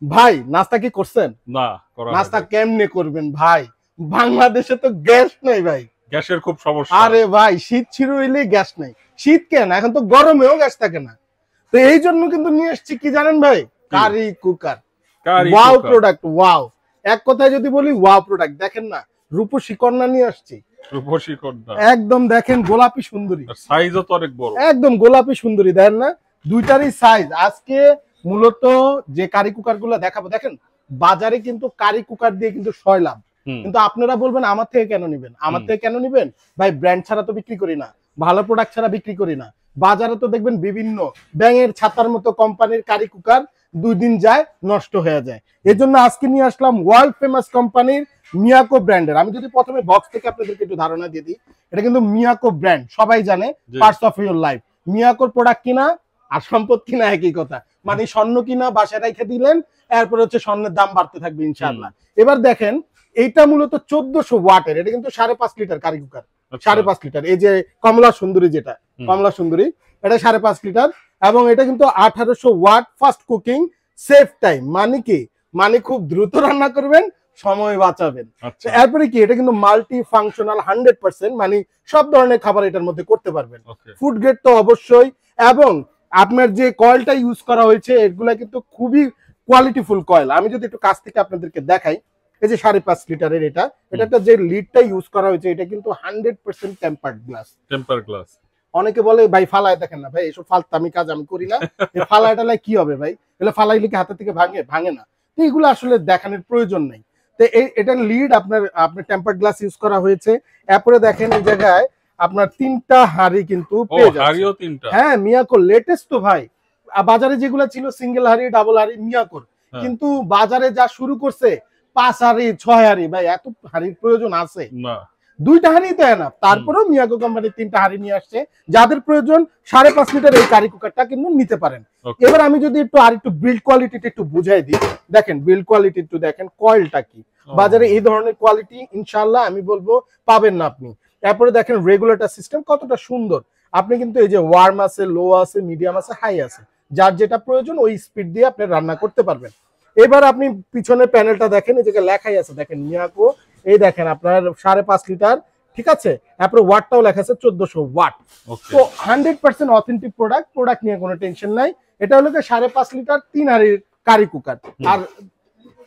ভাই নাস্তা কি করছেন? না, করা নাস্তা কেমনে করবেন ভাই? বাংলাদেশে তো গ্যাস নাই ভাই। গ্যাসের খুব সমস্যা। আরে ভাই শীত শুরু হইলে গ্যাস নাই। শীত কেন, এখন তো গরমেও গ্যাস থাকে না। তো এই জন্য কিন্তু নিয়ে এসেছি কি জানেন ভাই, curry cooker. Wow product, wow. এক কথায় যদি বলি ওয়াও প্রোডাক্ট। দেখেন না, রূপসী কন্যা নিয়ে আসছি। রূপসী কন্যা একদম দেখেন গোলাপি সুন্দরী, সাইজও তো অনেক বড়। একদম গোলাপি সুন্দরী, দেখেন না দুইটারই সাইজ। আজকে মূলত যে কারি কুকার গুলো দেখাবো, দেখেন বাজারে কিন্তু কারি কুকার দিয়ে কিন্তু সয়লাভ। কিন্তু আপনারা বলবেন আমার থেকে কেন নিবেন, আমার থেকে কেন নিবেন ভাই? ব্র্যান্ড ছাড়া তো বিক্রি করি না, ভালো প্রোডাক্ট ছাড়া বিক্রি করি না। বাজারে তো দেখবেন বিভিন্ন ব্যাঙের ছাতার মতো কোম্পানির কারি কুকার 2 দিন যায় নষ্ট হয়ে যায়। এই জন্য আজকে নিয়ে আসলাম ওয়ার্ল্ড ফেমাস কোম্পানির মিয়াকো ব্র্যান্ডের। আমি যদি প্রথমে বক্স থেকে আপনাদেরকে একটু ধারণা দিয়ে দিই, এটা কিন্তু মিয়াকো ব্র্যান্ড, সবাই জানে, পার্টস অফ ইউর লাইফ। মিয়াকোর প্রোডাক্ট কিনা আর সম্পদ কিনা একই কথা। মানে স্বর্ণ কিনা বাসায় রেখে দিলেন, এরপর হচ্ছে স্বর্ণের দাম বাড়তে থাকবে ইনশাআল্লাহ। এবার দেখেন এইটা মূলত 1400 ওয়াটের, এটা কিন্তু 5.5 লিটার কারি কুকার। 5.5 লিটার। এই যে কমলা সুন্দরী, যেটা কমলা সুন্দরী, এটা 5.5 লিটার। এবং এটা কিন্তু 1800 watt, fast cooking, safe time. মানে কি, মানে খুব দ্রুত রান্না করবেন, সময় বাঁচাবেন। এরপরে কি, এটা কিন্তু মাল্টি ফাংশনাল 100%, মানে সব ধরনের খাবার এটার মধ্যে করতে পারবেন। ফুড গ্রেড তো অবশ্যই। এবং আপনার যে কয়েলটা ইউজ করা হয়েছে, এগুলা কিন্তু খুবই কোয়ালিটিফুল কয়েল। আমি যদি একটু কাছ থেকে আপনাদেরকে দেখাই, এই যে 5.5 লিটারের এটা যে লিডটা ইউজ করা হয়েছে, এটা কিন্তু 100% টেম্পার্ড গ্লাস। Temper glass. অনেকে বলে ভাই ফালায় দেখেন না, ভাই এসব ফালতামি কাজ আমি করি না। এই ফালাইটালাই কি হবে ভাই, এগুলো ফালাইলে কি হাতে থেকে ভাঙে না। তো এগুলো আসলে দেখানোর প্রয়োজন নেই। তো এটার লিড আপনার টেম্পার্ড গ্লাস ইউজ করা হয়েছে। এরপরে দেখেন এই জায়গায় আপনার 3টা হাঁড়ি কিন্তু পেয়ে যাচ্ছে। হ্যাঁ, মিয়াকো লেটেস্ট তো ভাই। বাজারে যেগুলো ছিল সিঙ্গেল হাঁড়ি, ডাবল হাঁড়ি, মিয়াকোর কিন্তু বাজারে যা শুরু করছে 5 হাঁড়ি, 6 হাঁড়ি। ভাই এত হাঁড়ির প্রয়োজন আছে না, 2টা হাঁড়ি দেয় না। তারপরেও মিয়াকো কোম্পানি 3টা হাঁড়ি নিয়ে আসছে। যাদের প্রয়োজন 5.5 লিটার এই কারি কুকারটা কিন্তু নিতে পারেন। এবার আমি যদি আরেকটু বিল্ড কোয়ালিটিটা একটু বুঝাই দিই, দেখেন বিল্ড কোয়ালিটি একটু দেখেন, কয়েলটা কি। বাজারে এই ধরনের কোয়ালিটি ইনশাআল্লাহ আমি বলবো পাবেন না আপনি। তারপরে দেখেন রেগুলেটর সিস্টেম কতটা সুন্দর। আপনি কিন্তু এই যে ওয়ার্ম আছে, লো আছে, মিডিয়াম আছে, হাই আছে, যার যেটা প্রয়োজন ওই স্পিড দিয়ে আপনি রান্না করতে পারবেন। এবার আপনি পিছনের প্যানেলটা দেখেন, এই জায়গায় লেখাই আছে দেখেন মিয়াকো। এই দেখেন আপনার 5.5 লিটার, ঠিক আছে। তারপরে ওয়াটটাও লেখা আছে 1400 ওয়াট। তো 100% অথেন্টিক প্রোডাক্ট নিয়ে কোনো টেনশন নাই। এটা হলো 5.5 লিটার 3 হাঁড়ির কারি কুকার। আর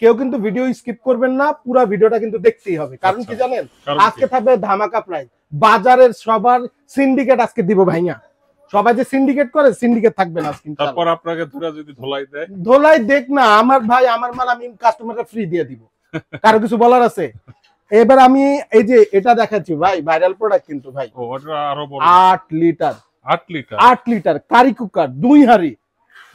কেউ কিন্তু ভিডিও স্কিপ করবেন না, পুরো ভিডিওটা কিন্তু দেখতেই হবে। কারণ কি জানেন, আজকে থাকবে ধামাকা প্রাইস। বাজারের সবার সিন্ডিকেট আজকে দিব ভাইয়া। সবাই যে সিন্ডিকেট করে, সিন্ডিকেট থাকবে না আজকে। তারপর আপনাকে ধরে যদি ধোলাই দেখ না আমার ভাই, আমার মাল আমি কাস্টমারকে ফ্রি দিয়ে দিব। কারো কিছু বলার আছে? এবার আমি এই যে এটা দেখাচ্ছি ভাই, ভাইরাল প্রোডাক্ট কিন্তু ভাই। ওটা আরো বড়, 8 লিটার 8 লিটার কারি কুকার 2 হাঁড়ি।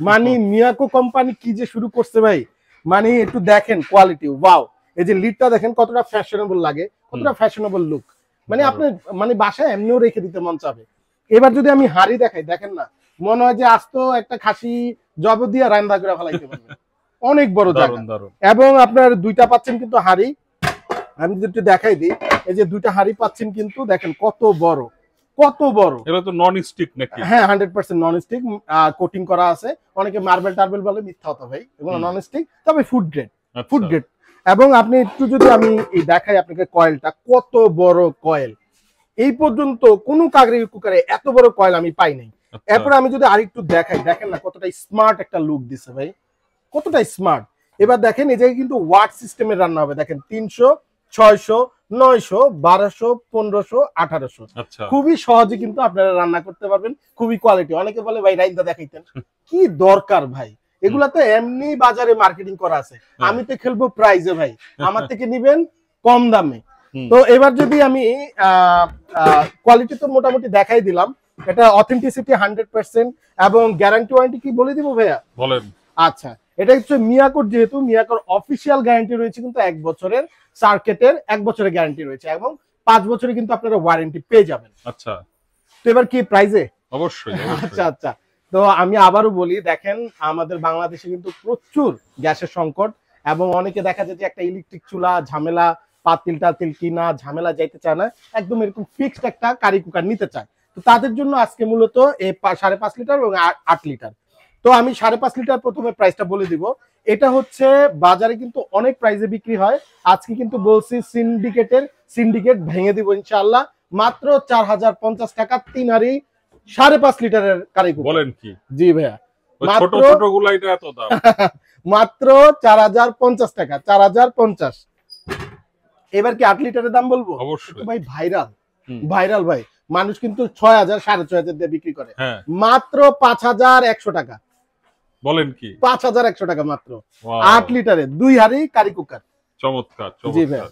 মানে মিয়াকো কোম্পানি কি যে শুরু করছে ভাই, মানে একটু দেখেন কোয়ালিটি, ওয়াও। এই যে লিডটা দেখেন কতটা ফ্যাশনেবল লাগে, কতটা ফ্যাশনেবল লুক। মানে আপনি মানে বাসায় এমনিও রেখে দিতে মন চাবে। এবার যদি আমি হাঁড়ি দেখাই, দেখেন না, মনে হয় যে আস্ত একটা খাসি জব দিয়ে রান্না করে ফেলাইতে পারবে। অনেক বড় জায়গা। এবং আপনার 2টা পাচ্ছেন কিন্তু হাঁড়ি। আমি যদি একটু দেখাই দিই, এই যে 2টা হাঁড়ি পাচ্ছেন কিন্তু, দেখেন কত বড়, কত বড়। এটা তো নন স্টিক নাকি? হ্যাঁ, 100% নন স্টিক, কোটিং করা আছে। অনেকে মার্বেল টার্বেল বলে, মিথ্যা কথা ভাই, এগুলো নন স্টিক, তবে ফুড গ্রেড, ফুড গ্রেড। এবং আপনি একটু যদি আমি এই দেখাই আপনাকে, কয়েলটা কত বড় কয়েল। এই পর্যন্ত কোন কারি কুকারে এত বড় কয়েল আমি পাই নাই। এরপর আমি যদি আরেকটু দেখাই, দেখেন না কতটা স্মার্ট একটা লুক দিছে ভাই, কতটা স্মার্ট। এবার দেখেন এই জায়গায় কিন্তু ওয়াট সিস্টেমের রান্না হবে। দেখেন 300, 600, 900, 1200, 1500, 1800। খুবই সহজে কিন্তু আপনারা রান্না করতে পারবেন, খুবই কোয়ালিটি। অনেকে বলে ভাই রাইন্দা দেখাইতেন, কি দরকার ভাই, এগুলা তো এমনি বাজারে মার্কেটিং করা আছে। আমি তো খেলবো প্রাইজে ভাই, আমার থেকে নিবেন কম দামে। তো এবার যদি আমি কোয়ালিটি তো মোটামুটি দেখাই দিলাম, এটা অথেন্টিসিটি 100% এবং গ্যারান্টি ওয়ারেন্টি কি বলে দিব ভাইয়া? বলেন। আচ্ছা, এটা হচ্ছে মিয়াকোর, যেহেতু মিয়াকোর অফিসিয়াল গ্যারান্টি রয়েছে কিন্তু 1 বছরের, সার্কিটের 1 বছরের গ্যারান্টি রয়েছে এবং 5 বছরে কিন্তু আপনারা ওয়ারেন্টি পেয়ে যাবেন। আচ্ছা, তো এবার কি প্রাইজে? অবশ্যই। আচ্ছা আচ্ছা, তো আমি আবারও বলি, দেখেন আমাদের বাংলাদেশে কিন্তু প্রচুর গ্যাসের সংকট এবং অনেকে দেখা যায় যে একটা ইলেকট্রিক চুলা ঝামেলা, পাতিল টাতিল কিনা ঝামেলা যাইতে চায় না, একদম এরকম ফিক্সড একটা কারি কুকার নিতে চায়। তো তাদের জন্য আজকে মূলত এই 5.5 লিটার এবং 8 লিটার তো আমি 5.5 লিটার প্রথমে প্রাইসটা বলে দিব। এটা হচ্ছে বাজারে কিন্তু অনেক প্রাইসে বিক্রি হয়, আজকে কিন্তু বলছি সিন্ডিকেট ভেঙে দিব ইনশাআল্লাহ। মাত্র 4050 টাকা 3 হাঁড়ি 5.5 লিটারের কারি কুকার। বলেন কি? জি ভাইয়া, ওই ছোট ছোট গুলা এটা এত দাম? মাত্র 4050 টাকা, 4050। এবার কি 8 লিটারের দাম বলবো? অবশ্যই ভাই ভাইরাল ভাই, মানুষ কিন্তু 6000 6500 দিয়ে বিক্রি করে। হ্যাঁ, মাত্র 5100 টাকা। বলেন কি? 5100 টাকা মাত্র। Wow, 8 লিটারে 2 হাঁড়ি কারি কুকার। চমৎকার জি ভাই। চমৎকার।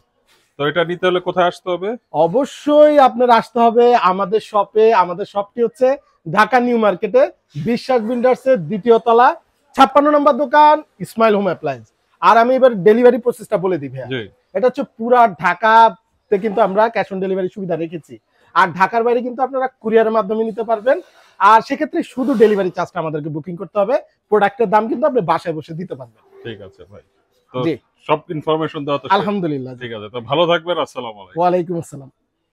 তো এটা নিতে হলে কোথায় আসতে হবে? অবশ্যই আপনার আসতে হবে আমাদের শপে। আমাদের শপটি হচ্ছে ঢাকা নিউ মার্কেটে বিশ্বাস বিল্ডার্সের 2য় তলা 56 নম্বর দোকান, ইসমাইল হোম অ্যাপ্লায়েন্স। আর আমি এবার ডেলিভারি প্রসেসটা বলে দিই ভাইয়া। জি। এটা হচ্ছে পুরা ঢাকাতে কিন্তু আমরা ক্যাশ অন ডেলিভারি সুবিধা রেখেছি। আর ঢাকার বাইরে কিন্তু আপনারা কুরিয়ারের মাধ্যমে নিতে পারবেন। আর সেক্ষেত্রে শুধু ডেলিভারি চার্জটা আমাদেরকে বুকিং করতে হবে, প্রোডাক্টের দাম কিন্তু আপনি বাসায় বসে দিতে পারবেন। ঠিক আছে ভাই, তো জি সব ইনফরমেশন দেওয়া তো শেষ। আলহামদুলিল্লাহ। ঠিক আছে, তো ভালো থাকবেন। আসসালামু আলাইকুম। ওয়ালাইকুম আসসালাম।